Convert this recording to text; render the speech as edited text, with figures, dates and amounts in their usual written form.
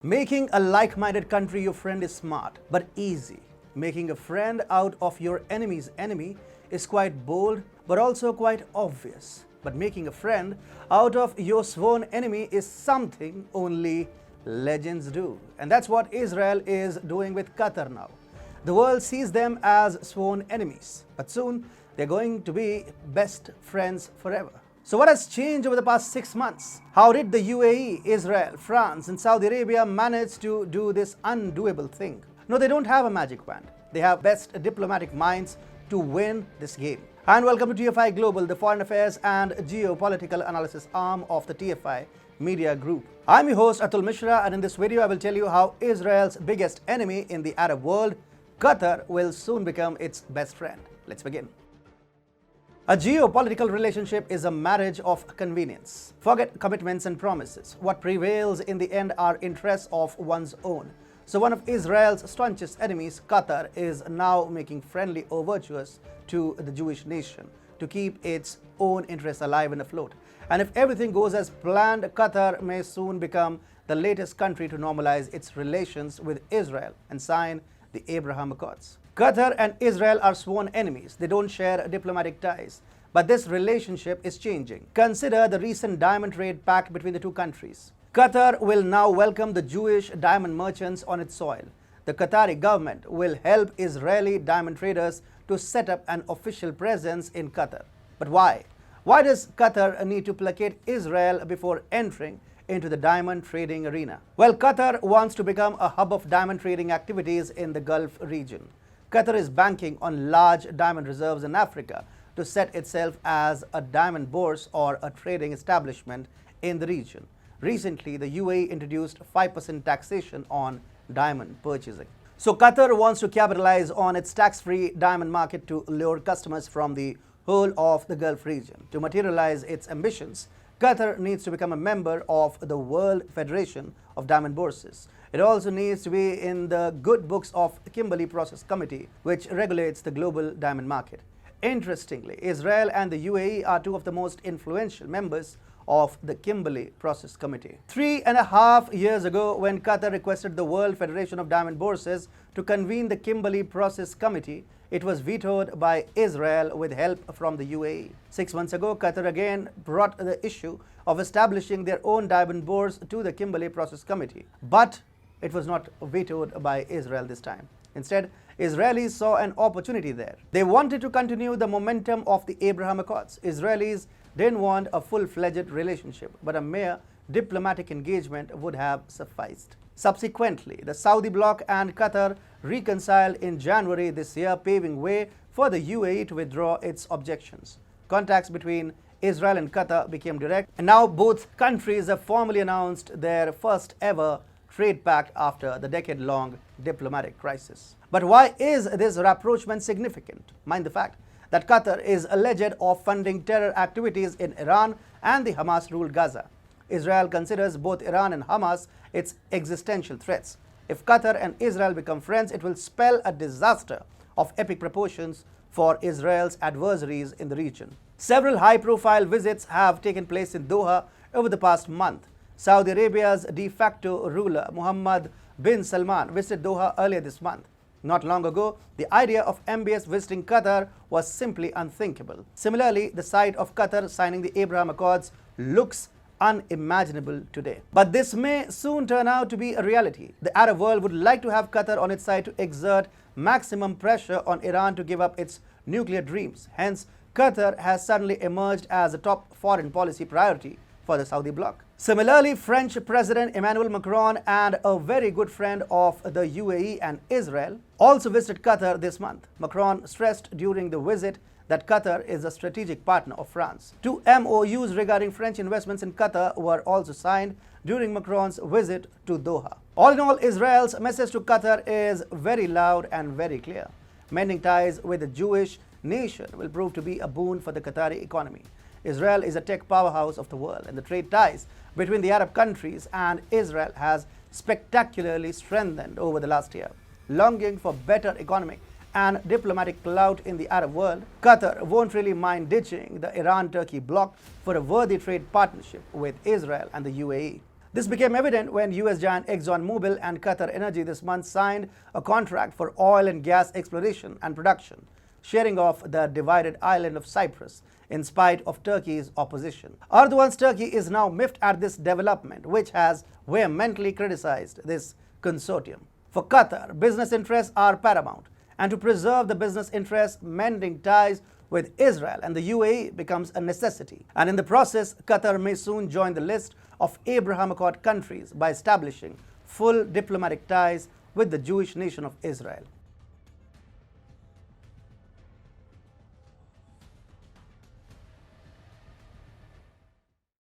Making a like-minded country your friend is smart, but easy. Making a friend out of your enemy's enemy is quite bold, but also quite obvious. But making a friend out of your sworn enemy is something only legends do. And that's what Israel is doing with Qatar now. The world sees them as sworn enemies, but soon they're going to be best friends forever. So what has changed over the past 6 months? How did the UAE, Israel, France and Saudi Arabia manage to do this undoable thing? No, they don't have a magic wand. They have best diplomatic minds to win this game. And welcome to TFI Global, the foreign affairs and geopolitical analysis arm of the TFI Media Group. I'm your host Atul Mishra, and in this video I will tell you how Israel's biggest enemy in the Arab world, Qatar, will soon become its best friend. Let's begin. A geopolitical relationship is a marriage of convenience. Forget commitments and promises. What prevails in the end are interests of one's own. So one of Israel's staunchest enemies, Qatar, is now making friendly overtures to the Jewish nation to keep its own interests alive and afloat. And if everything goes as planned, Qatar may soon become the latest country to normalize its relations with Israel and sign the Abraham Accords. Qatar and Israel are sworn enemies. They don't share diplomatic ties. But this relationship is changing. Consider the recent diamond trade pact between the two countries. Qatar will now welcome the Jewish diamond merchants on its soil. The Qatari government will help Israeli diamond traders to set up an official presence in Qatar. But why? Why does Qatar need to placate Israel before entering into the diamond trading arena? Well, Qatar wants to become a hub of diamond trading activities in the Gulf region. Qatar is banking on large diamond reserves in Africa to set itself as a diamond bourse or a trading establishment in the region. Recently, the UAE introduced 5% taxation on diamond purchasing. So Qatar wants to capitalize on its tax-free diamond market to lure customers from the whole of the Gulf region. To materialize its ambitions, Qatar needs to become a member of the World Federation of Diamond Bourses. It also needs to be in the good books of the Kimberley Process Committee, which regulates the global diamond market. Interestingly, Israel and the UAE are two of the most influential members of the Kimberley Process Committee. 3.5 years ago, when Qatar requested the World Federation of Diamond Bourses to convene the Kimberley Process Committee, it was vetoed by Israel with help from the UAE. 6 months ago, Qatar again brought the issue of establishing their own diamond bourse to the Kimberley Process Committee. But it was not vetoed by Israel this time. Instead, Israelis saw an opportunity there. They wanted to continue the momentum of the Abraham Accords. Israelis didn't want a full-fledged relationship, but a mere diplomatic engagement would have sufficed. Subsequently, the Saudi bloc and Qatar reconciled in January this year, paving way for the UAE to withdraw its objections. Contacts between Israel and Qatar became direct, and now both countries have formally announced their first ever trade pact after the decade-long diplomatic crisis. But why is this rapprochement significant? Mind the fact that Qatar is alleged of funding terror activities in Iran and the Hamas-ruled Gaza. Israel considers both Iran and Hamas its existential threats. If Qatar and Israel become friends, it will spell a disaster of epic proportions for Israel's adversaries in the region. Several high-profile visits have taken place in Doha over the past month. Saudi Arabia's de facto ruler, Mohammed bin Salman, visited Doha earlier this month. Not long ago, the idea of MBS visiting Qatar was simply unthinkable. Similarly, the sight of Qatar signing the Abraham Accords looks unimaginable today. But this may soon turn out to be a reality. The Arab world would like to have Qatar on its side to exert maximum pressure on Iran to give up its nuclear dreams. Hence, Qatar has suddenly emerged as a top foreign policy priority for the Saudi bloc. Similarly, French President Emmanuel Macron and a very good friend of the UAE and Israel also visited Qatar this month. Macron stressed during the visit that Qatar is a strategic partner of France. 2 MOUs regarding French investments in Qatar were also signed during Macron's visit to Doha. All in all, Israel's message to Qatar is very loud and very clear. Mending ties with the Jewish nation will prove to be a boon for the Qatari economy. Israel is a tech powerhouse of the world, and the trade ties between the Arab countries and Israel has spectacularly strengthened over the last year. Longing for better economic and diplomatic clout in the Arab world, Qatar won't really mind ditching the Iran-Turkey bloc for a worthy trade partnership with Israel and the UAE. This became evident when US giant ExxonMobil and Qatar Energy this month signed a contract for oil and gas exploration and production, sharing off the divided island of Cyprus in spite of Turkey's opposition. Erdogan's Turkey is now miffed at this development, which has vehemently criticized this consortium. For Qatar, business interests are paramount, and to preserve the business interests, mending ties with Israel and the UAE becomes a necessity. And in the process, Qatar may soon join the list of Abraham Accord countries by establishing full diplomatic ties with the Jewish nation of Israel.